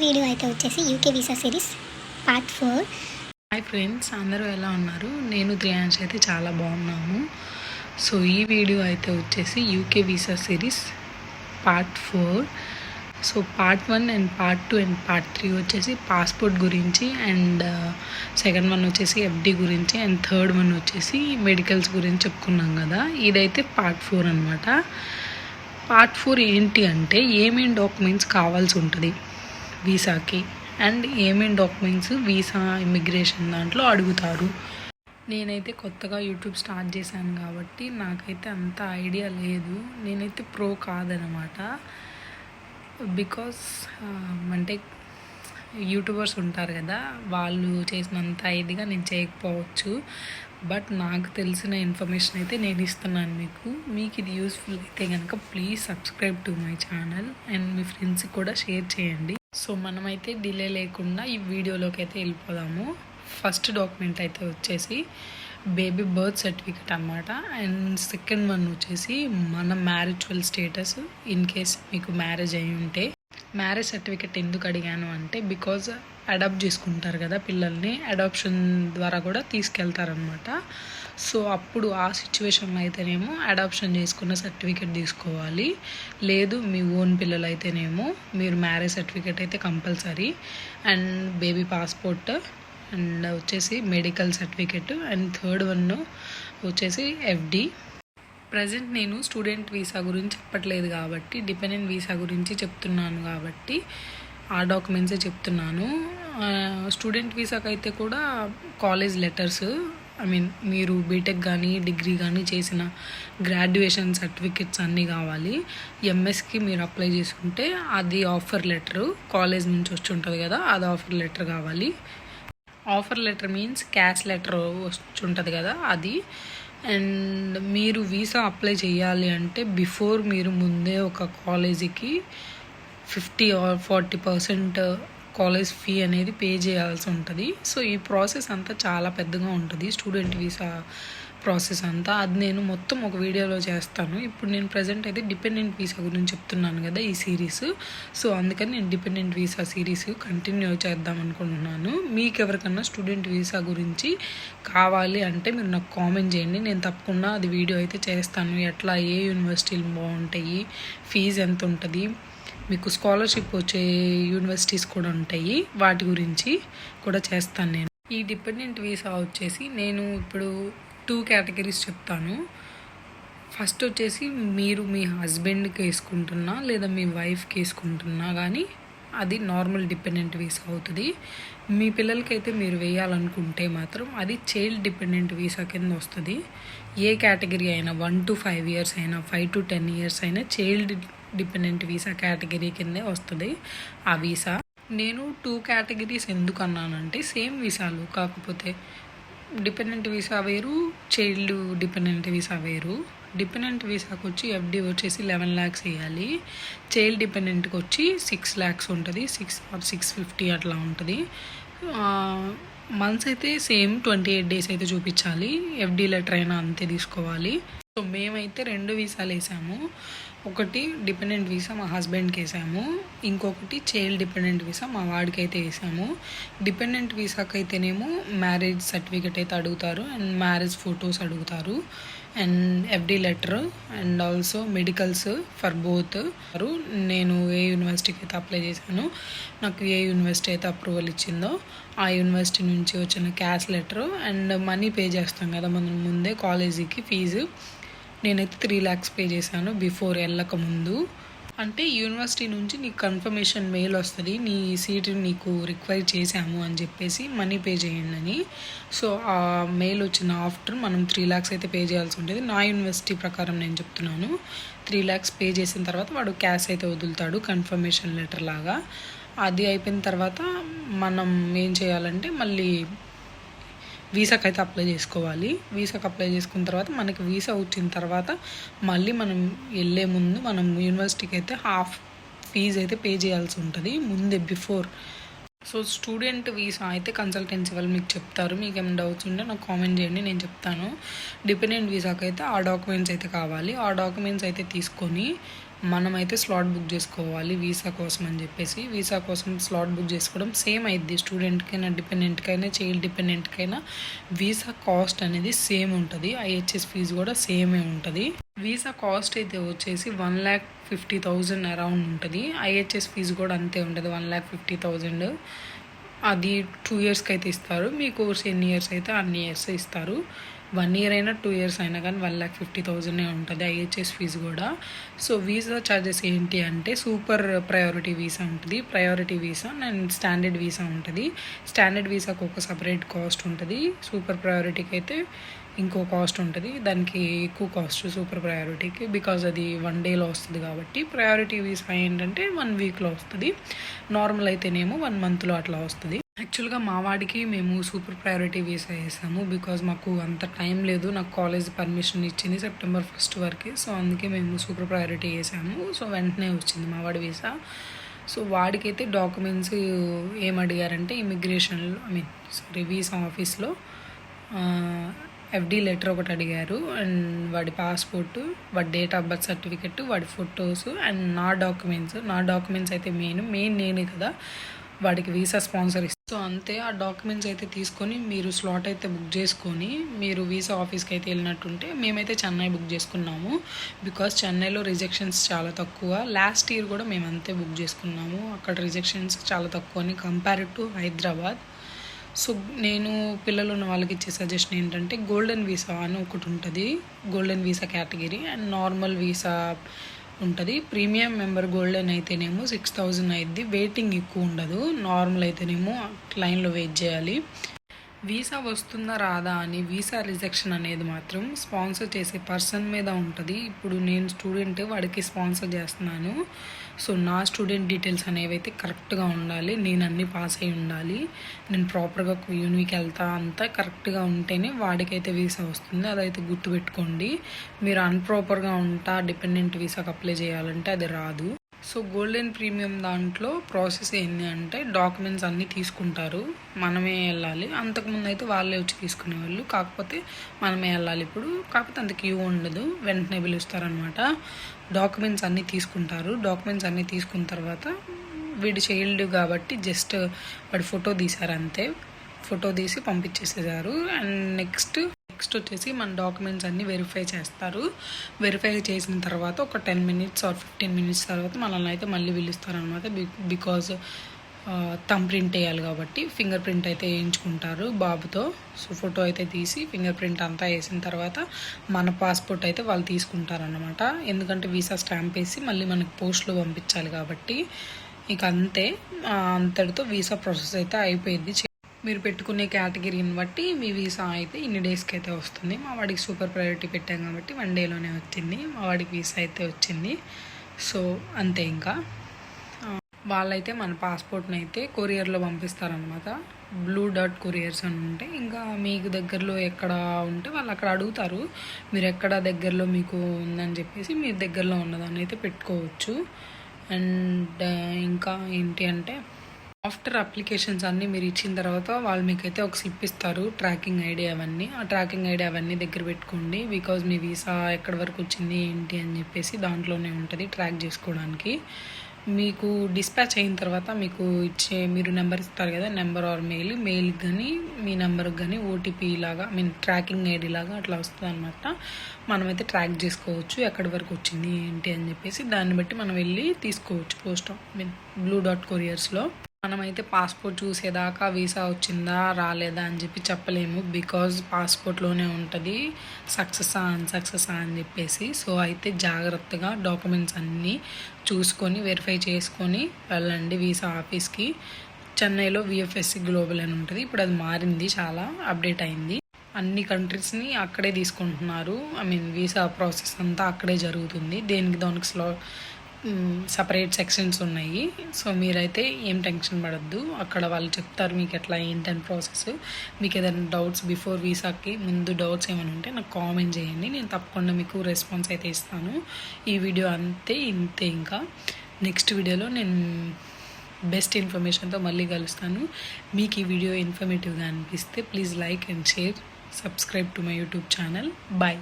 Video అయితే వచ్చేసి UK visa series part 4. Hi friends, అందరూ ఎలా ఉన్నారు? నేను 3Months అయితే చాలా బాగున్నాము. సో ఈ వీడియో అయితే వచ్చేసి UK visa series part 4. So part 1 and part 2 and part 3 వచ్చేసి పాస్పోర్ట్ గురించి, అండ్ సెకండ్ వన్ వచ్చేసి ఎఫ్డి గురించి, అండ్ థర్డ్ వన్ వచ్చేసి మెడికల్స్ గురించి చెప్పుకున్నాం కదా. ఇదైతే పార్ట్ 4 అనమాట. పార్ట్ 4 ఏంటి అంటే ఏమేమి డాక్యుమెంట్స్ కావాల్సి ఉంటుంది వీసాకి, అండ్ ఏమేమి డాక్యుమెంట్స్ వీసా ఇమిగ్రేషన్ దాంట్లో అడుగుతారు. నేనైతే కొత్తగా యూట్యూబ్ స్టార్ట్ చేశాను కాబట్టి నాకైతే అంత ఐడియా లేదు. నేనైతే ప్రో కాదనమాట. బికాస్ అంటే యూట్యూబర్స్ ఉంటారు కదా, వాళ్ళు చేసినంత ఇదిగా నేను చేయకపోవచ్చు. బట్ నాకు తెలిసిన ఇన్ఫర్మేషన్ అయితే నేను ఇస్తున్నాను మీకు ఇది యూస్ఫుల్ అయితే కనుక please subscribe to my channel and మీ ఫ్రెండ్స్కి కూడా షేర్ చేయండి. సో మనమైతే డిలే లేకుండా ఈ వీడియోలోకి అయితే వెళ్ళిపోదాము. ఫస్ట్ డాక్యుమెంట్ అయితే వచ్చేసి బేబీ బర్త్ సర్టిఫికేట్ అన్నమాట. అండ్ సెకండ్ వన్ వచ్చేసి మన మ్యారేజువల్ స్టేటస్ ఇన్ కేస్ మీకు మ్యారేజ్ అయి ఉంటే. మ్యారేజ్ సర్టిఫికేట్ ఎందుకు అడిగాను అంటే బికాజ్ అడాప్ట్ చేసుకుంటారు కదా పిల్లల్ని, అడాప్షన్ ద్వారా కూడా తీసుకెళ్తారనమాట. సో అప్పుడు ఆ సిచ్యువేషన్లో అయితేనేమో అడాప్షన్ చేసుకున్న సర్టిఫికేట్ తీసుకోవాలి. లేదు మీ ఓన్ పిల్లలు అయితేనేమో మీరు మ్యారేజ్ సర్టిఫికేట్ అయితే compulsory, and baby passport, and వచ్చేసి medical certificate, and third one వచ్చేసి ఎఫ్డి. ప్రజెంట్ నేను స్టూడెంట్ వీసా గురించి చెప్పట్లేదు కాబట్టి, డిపెండెంట్ వీసా గురించి చెప్తున్నాను కాబట్టి ఆ డాక్యుమెంట్సే చెప్తున్నాను. స్టూడెంట్ వీసాకి అయితే కూడా కాలేజ్ లెటర్స్, మీరు బీటెక్ కానీ డిగ్రీ కానీ చేసిన గ్రాడ్యుయేషన్ సర్టిఫికెట్స్ అన్నీ కావాలి. ఎంఎస్కి మీరు అప్లై చేసుకుంటే అది ఆఫర్ లెటరు కాలేజ్ నుంచి వచ్చి ఉంటుంది కదా, అది ఆఫర్ లెటర్ కావాలి. Offer letter means cash letter వచ్చి ఉంటుంది కదా అది. అండ్ మీరు వీసా అప్లై చేయాలి అంటే బిఫోర్ మీరు ముందే ఒక కాలేజీకి 50 or 40% కాలేజ్ ఫీ అనేది పే చేయాల్సి ఉంటుంది. సో ఈ ప్రాసెస్ అంతా చాలా పెద్దగా ఉంటుంది, స్టూడెంట్ వీసా ప్రాసెస్ అంతా. అది నేను మొత్తం ఒక వీడియోలో చేస్తాను. ఇప్పుడు నేను ప్రజెంట్ అయితే డిపెండెంట్ వీసా గురించి చెప్తున్నాను కదా ఈ సిరీస్. సో అందుకని నేను డిపెండెంట్ వీసా సిరీస్ కంటిన్యూ చేద్దాం అనుకుంటున్నాను. మీకు ఎవరికన్నా స్టూడెంట్ వీసా గురించి కావాలి అంటే మీరు నాకు కామెంట్ చేయండి, నేను తప్పకుండా అది వీడియో అయితే చేస్తాను. ఎట్లా, ఏ యూనివర్సిటీలు బాగుంటాయి, ఫీజు ఎంత ఉంటుంది, మీకు స్కాలర్షిప్ వచ్చే యూనివర్సిటీస్ కూడా ఉంటాయి, వాటి గురించి కూడా చేస్తాను నేను. ఈ డిపెండెంట్ వీసా వచ్చేసి నేను ఇప్పుడు 2 కేటగిరీస్ చెప్తాను. ఫస్ట్ వచ్చేసి మీరు మీ హస్బెండ్కి వేసుకుంటున్నా లేదా మీ వైఫ్కి వేసుకుంటున్నా కానీ అది నార్మల్ డిపెండెంట్ వీసా అవుతుంది. మీ పిల్లలకైతే మీరు వేయాలనుకుంటే మాత్రం అది చైల్డ్ డిపెండెంట్ వీసా కింద వస్తుంది. ఏ కేటగిరీ అయినా 1 to 5 years అయినా 5 to 10 years అయినా చైల్డ్ డిపెండెంట్ వీసా కేటగిరీ కిందే వస్తుంది ఆ వీసా. నేను 2 కేటగిరీస్ ఎందుకు అన్నానంటే సేమ్ వీసాలు, కాకపోతే డిపెండెంట్ వీసా వేరు, చైల్డ్ డిపెండెంట్ వీసా వేరు. డిపెండెంట్ వీసాకి వచ్చి ఎఫ్డి వచ్చేసి 11 lakhs వేయాలి. చైల్డ్ డిపెండెంట్కి వచ్చి 6 lakhs ఉంటుంది, 6 or 650 అట్లా ఉంటుంది. మంత్స్ అయితే సేమ్ 28 days అయితే చూపించాలి. ఎఫ్డి లెటర్ అయినా అంతే తీసుకోవాలి. సో మేమైతే 2 వీసాలు వేసాము. ఒకటి డిపెండెంట్ వీసా మా హస్బెండ్కి వేసాము, ఇంకొకటి చైల్డ్ డిపెండెంట్ వీసా మా వాడికి అయితే వేసాము. డిపెండెంట్ వీసాకి అయితేనేమో మ్యారేజ్ సర్టిఫికేట్ అయితే అడుగుతారు, అండ్ మ్యారేజ్ ఫొటోస్ అడుగుతారు, and FD letter, and also medicals for both. నేను ఏ యూనివర్సిటీకి అయితే అప్లై చేశానో, నాకు ఏ యూనివర్సిటీ అయితే అప్రూవల్ ఇచ్చిందో ఆ యూనివర్సిటీ నుంచి వచ్చిన cash letter, and money pay చేస్తాం కదా మనం ముందే కాలేజీకి ఫీజు. నేనైతే 3 lakhs పే చేశాను బిఫోర్ వెళ్ళక ముందు. అంటే యూనివర్సిటీ నుంచి నీకు కన్ఫర్మేషన్ మెయిల్ వస్తుంది, నీ సీటు నీకు రిక్వైర్ చేశాము అని చెప్పేసి మనీ పే చేయండి అని. సో ఆ మెయిల్ వచ్చిన ఆఫ్టర్ మనం 3 lakhs అయితే పే చేయాల్సి ఉంటుంది. నా యూనివర్సిటీ ప్రకారం నేను చెప్తున్నాను. 3 lakhs పే చేసిన తర్వాత వాడు క్యాష్ అయితే వదులుతాడు కన్ఫర్మేషన్ లెటర్ లాగా. అది అయిపోయిన తర్వాత మనం ఏం చేయాలంటే మళ్ళీ వీసాకి అయితే అప్లై చేసుకోవాలి. వీసాకి అప్లై చేసుకున్న తర్వాత మనకి వీసా వచ్చిన తర్వాత మళ్ళీ మనం వెళ్ళే ముందు మనం యూనివర్సిటీకి అయితే హాఫ్ ఫీజు అయితే పే చేయాల్సి ఉంటుంది ముందే బిఫోర్. సో స్టూడెంట్ వీసా అయితే కన్సల్టెన్సీ వాళ్ళు మీకు చెప్తారు. మీకు ఏమైనా డౌట్స్ ఉంటే నాకు కామెంట్ చేయండి, నేను చెప్తాను. డిపెండెంట్ వీసాకి అయితే ఆ డాక్యుమెంట్స్ అయితే కావాలి. ఆ డాక్యుమెంట్స్ అయితే తీసుకొని మనమైతే స్లాట్ బుక్ చేసుకోవాలి వీసా కోసం అని చెప్పేసి. వీసా కోసం స్లాట్ బుక్ చేసుకోవడం సేమ్ అయింది. స్టూడెంట్కైనా, డిపెండెంట్కైనా, చైల్డ్ డిపెండెంట్కైనా వీసా కాస్ట్ అనేది సేమ్ ఉంటుంది. ఐహెచ్ఎస్ ఫీజు కూడా సేమే ఉంటుంది. వీసా కాస్ట్ అయితే వచ్చేసి 1,50,000 అరౌండ్ ఉంటుంది. ఐహెచ్ఎస్ ఫీజు కూడా అంతే ఉంటుంది, 1,50,000. అది 2 ఇయర్స్కి అయితే ఇస్తారు. మీ కోర్స్ ఎన్ని ఇయర్స్ అయితే అన్ని ఇయర్స్ ఇస్తారు. 1 ఇయర్ అయినా 2 ఇయర్స్ అయినా కానీ 1,50,000 ఉంటుంది ఐహెచ్ఎస్ ఫీజు కూడా. సో వీసా ఛార్జెస్ ఏంటి అంటే సూపర్ ప్రయారిటీ వీసా ఉంటుంది, priority visa and standard visa ఉంటుంది. స్టాండర్డ్ వీసాకు ఒక సపరేట్ కాస్ట్ ఉంటుంది, సూపర్ ప్రయారిటీకి అయితే ఇంకో కాస్ట్ ఉంటుంది. దానికి ఎక్కువ కాస్ట్ సూపర్ ప్రయారిటీకి, బికాజ్ అది 1 డేలో వస్తుంది కాబట్టి. ప్రయారిటీ వీసా ఏంటంటే 1 వీక్లో వస్తుంది. నార్మల్ అయితేనేమో 1 మంత్లో అట్లా వస్తుంది. యాక్చువల్గా మా వాడికి మేము సూపర్ ప్రయారిటీ వీసా వేసాము, బికాజ్ మాకు అంత టైం లేదు. నాకు కాలేజ్ పర్మిషన్ ఇచ్చింది September 1st వరకు. సో అందుకే మేము సూపర్ ప్రయారిటీ వేసాము. సో వెంటనే వచ్చింది మా వాడి వీసా. సో వాడికైతే డాక్యుమెంట్స్ ఏమడిగారంటే ఇమిగ్రేషన్లో వీసా ఆఫీస్లో ఎఫ్డి లెటర్ ఒకటి అడిగారు, అండ్ వాడి పాస్పోర్టు, వాడి డేట్ ఆఫ్ బర్త్ సర్టిఫికెట్, వాడి ఫొటోస్ అండ్ నా డాక్యుమెంట్స్ అయితే మెయిన్ నేనే కదా వాడికి వీసా స్పాన్సర్ ఇస్తాను. సో అంతే. ఆ డాక్యుమెంట్స్ అయితే తీసుకొని మీరు స్లాట్ అయితే బుక్ చేసుకొని మీరు వీసా ఆఫీస్కి అయితే వెళ్ళినట్టుంటే, మేమైతే చెన్నై బుక్ చేసుకున్నాము. బికాస్ చెన్నైలో రిజెక్షన్స్ చాలా తక్కువ. లాస్ట్ ఇయర్ కూడా మేము అంతే బుక్ చేసుకున్నాము. అక్కడ రిజెక్షన్స్ చాలా తక్కువ అని కంపేర్ టు హైదరాబాద్. సో నేను పిల్లలు ఉన్న వాళ్ళకి ఇచ్చే సజెషన్ ఏంటంటే గోల్డెన్ వీసా అని ఒకటి ఉంటుంది, golden visa category, and normal visa ఉంటుంది. ప్రీమియం మెంబర్ గోల్డెన్ అయితేనేమో 6,000 అయింది, వెయిటింగ్ ఎక్కువ ఉండదు. నార్మల్ అయితేనేమో లైన్లో వెయిట్ చేయాలి. వీసా వస్తుందా రాదా అని వీసా రిజెక్షన్ అనేది మాత్రం స్పాన్సర్ చేసే పర్సన్ మీద ఉంటుంది. ఇప్పుడు నేను స్టూడెంట్, వాడికి స్పాన్సర్ చేస్తున్నాను. సో నా స్టూడెంట్ డీటెయిల్స్ అనేవి అయితే కరెక్ట్గా ఉండాలి, నేను అన్నీ పాస్ అయి ఉండాలి, నేను ప్రాపర్గా యూనికి వెళ్తా, అంతా కరెక్ట్గా ఉంటేనే వాడికైతే వీసా వస్తుంది. అదైతే గుర్తుపెట్టుకోండి. మీరు అన్ప్రాపర్గా ఉంటా డిపెండెంట్ వీసాకి అప్లై చేయాలంటే అది రాదు. సో గోల్డెన్ ప్రీమియం దాంట్లో ప్రాసెస్ ఏంటి అంటే డాక్యుమెంట్స్ అన్నీ తీసుకుంటారు, మనమే వెళ్ళాలి. అంతకుముందు అయితే వాళ్ళే వచ్చి తీసుకునేవాళ్ళు, కాకపోతే మనమే వెళ్ళాలి ఇప్పుడు. కాకపోతే అంత క్యూ ఉండదు, వెంటనే పిలుస్తారనమాట. డాక్యుమెంట్స్ అన్నీ తీసుకుంటారు. డాక్యుమెంట్స్ అన్నీ తీసుకున్న తర్వాత వీడి చైల్డ్ కాబట్టి జస్ట్ వాడి ఫోటో తీశారు అంతే. ఫోటో తీసి పంపించేసేసారు. అండ్ నెక్స్ట్ వచ్చేసి మన డాక్యుమెంట్స్ అన్నీ వెరిఫై చేస్తారు. వెరిఫై చేసిన తర్వాత ఒక 10 minutes ఆర్ 15 minutes తర్వాత మనల్ని అయితే మళ్ళీ పిలుస్తారనమాట. బికాజ్ థంబ్ ప్రింట్ వేయాలి కాబట్టి ఫింగర్ ప్రింట్ అయితే వేయించుకుంటారు బాబుతో. సో ఫోటో అయితే తీసి ఫింగర్ ప్రింట్ అంతా వేసిన తర్వాత మన పాస్పోర్ట్ అయితే వాళ్ళు తీసుకుంటారనమాట. ఎందుకంటే వీసా స్టాంప్ వేసి మళ్ళీ మనకి పోస్ట్లో పంపించాలి కాబట్టి. ఇక అంతే, అంతటితో వీసా ప్రాసెస్ అయితే అయిపోయింది. మీరు పెట్టుకునే కేటగిరీని బట్టి మీ వీసా అయితే ఇన్ని డేస్కి అయితే వస్తుంది. మా వాడికి సూపర్ ప్రయారిటీ పెట్టాం కాబట్టి 1 డేలోనే వచ్చింది. మా వాడికి వీసా అయితే వచ్చింది. సో అంతే. ఇంకా వాళ్ళైతే మన పాస్పోర్ట్ని అయితే కొరియర్లో పంపిస్తారనమాట. బ్లూ డాట్ కొరియర్స్ అని ఉంటే, ఇంకా మీకు దగ్గరలో ఎక్కడ ఉంటే వాళ్ళు అక్కడ అడుగుతారు, మీరు ఎక్కడ దగ్గరలో మీకు ఉందని చెప్పేసి మీరు దగ్గరలో ఉన్నదాన్ని అయితే పెట్టుకోవచ్చు. అండ్ ఇంకా ఏంటి అంటే ఆఫ్టర్ అప్లికేషన్స్ అన్నీ మీరు ఇచ్చిన తర్వాత వాళ్ళు మీకైతే ఒక స్లిప్ ఇస్తారు, ట్రాకింగ్ ఐడి అవన్నీ. ఆ ట్రాకింగ్ ఐడి అవన్నీ దగ్గర పెట్టుకోండి, బికాజ్ మీ వీసా ఎక్కడి వరకు వచ్చింది ఏంటి అని చెప్పేసి దాంట్లోనే ఉంటుంది ట్రాక్ చేసుకోవడానికి. మీకు డిస్పాచ్ అయిన తర్వాత మీకు మీరు నెంబర్ ఇస్తారు కదా, నెంబర్ ఆర్ మెయిల్కి కానీ మీ నెంబర్కి కానీ ఓటీపీ లాగా ట్రాకింగ్ ఐడి లాగా అట్లా వస్తుంది అనమాట. మనమైతే ట్రాక్ చేసుకోవచ్చు ఎక్కడి వరకు వచ్చింది ఏంటి అని చెప్పేసి. దాన్ని బట్టి మనం వెళ్ళి తీసుకోవచ్చు బ్లూ డాట్ కొరియర్స్లో. మనమైతే పాస్పోర్ట్ చూసేదాకా వీసా వచ్చిందా రాలేదా అని చెప్పి చెప్పలేము, బికాజ్ పాస్పోర్ట్లోనే ఉంటుంది సక్సెసా అన్సక్సెసా అని చెప్పేసి. సో అయితే జాగ్రత్తగా డాక్యుమెంట్స్ అన్నీ చూసుకొని వెరిఫై చేసుకొని వెళ్ళండి వీసా ఆఫీస్కి. చెన్నైలో విఎఫ్ఎస్సి గ్లోబల్ అని ఉంటుంది, ఇప్పుడు అది మారింది, చాలా అప్డేట్ అయింది. అన్ని కంట్రీస్ని అక్కడే తీసుకుంటున్నారు. వీసా ప్రాసెస్ అంతా అక్కడే జరుగుతుంది. దానికి సపరేట్ సెక్షన్స్ ఉన్నాయి. సో మీరైతే ఏం టెన్షన్ పడద్దు, అక్కడ వాళ్ళు చెప్తారు మీకు ఎట్లా ఏంటని ప్రాసెస్. మీకు ఏదైనా డౌట్స్ బిఫోర్ వీసాకి ముందు డౌట్స్ ఏమైనా ఉంటే నాకు కామెంట్ చేయండి, నేను తప్పకుండా మీకు రెస్పాన్స్ అయితే ఇస్తాను. ఈ వీడియో ఇంతే. ఇంకా నెక్స్ట్ వీడియోలో నేను బెస్ట్ ఇన్ఫర్మేషన్తో మళ్ళీ కలుస్తాను. మీకు ఈ వీడియో ఇన్ఫర్మేటివ్గా అనిపిస్తే please like and share, subscribe to my YouTube channel. Bye.